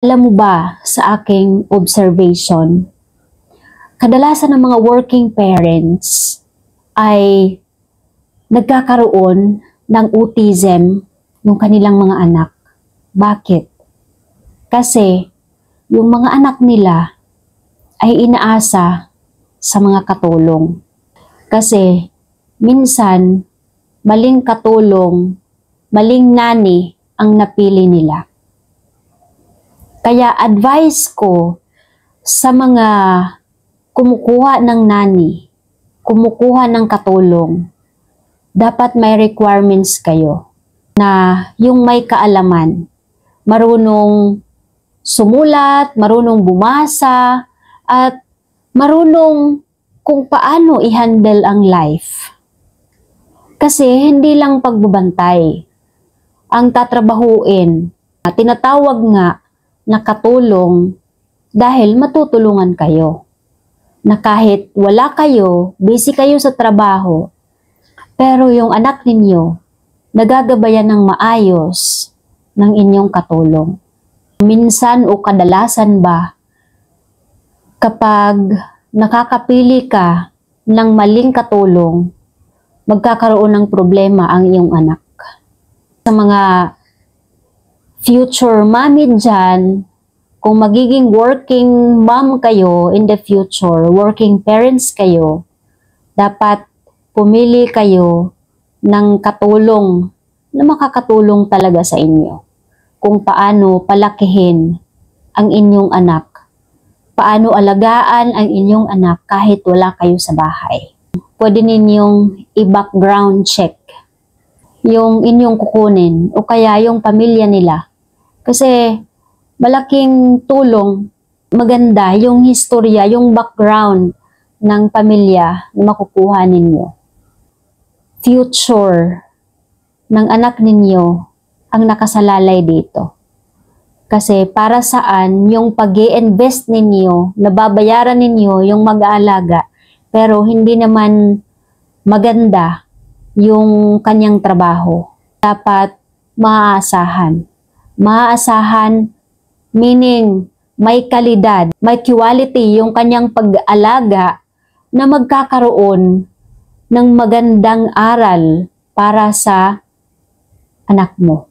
Alam mo ba, sa aking observation, kadalasan ng mga working parents ay nagkakaroon ng autism yung kanilang mga anak. Bakit? Kasi yung mga anak nila ay inaasa sa mga katulong. Kasi minsan, maling katulong, maling nani ang napili nila. Kaya advice ko sa mga kumukuha ng nani, kumukuha ng katulong, dapat may requirements kayo na yung may kaalaman, marunong sumulat, marunong bumasa, at marunong kung paano i-handle ang life. Kasi hindi lang pagbabantay ang tatrabahuin. Tinatawag nga na katulong dahil matutulungan kayo. Na kahit wala kayo, busy kayo sa trabaho, pero yung anak ninyo nagagabayan ng maayos ng inyong katulong. Minsan o kadalasan ba, kapag nakakapili ka ng maling katulong, magkakaroon ng problema ang iyong anak. Sa mga future mommy dyan, kung magiging working mom kayo in the future, working parents kayo, dapat pumili kayo ng katulong na makakatulong talaga sa inyo. Kung paano palakihin ang inyong anak, paano alagaan ang inyong anak kahit wala kayo sa bahay. Pwede ninyong i-background check yung inyong kukunin o kaya yung pamilya nila. Kasi malaking tulong, maganda yung historya, yung background ng pamilya na makukuha ninyo. Future ng anak ninyo ang nakasalalay dito. Kasi para saan yung pag-i-invest ninyo, nababayaran ninyo yung mag-aalaga, pero hindi naman maganda yung kanyang trabaho. Dapat maaasahan. Maaasahan meaning may kalidad, may quality yung kanyang pag-alaga na magkakaroon ng magandang aral para sa anak mo.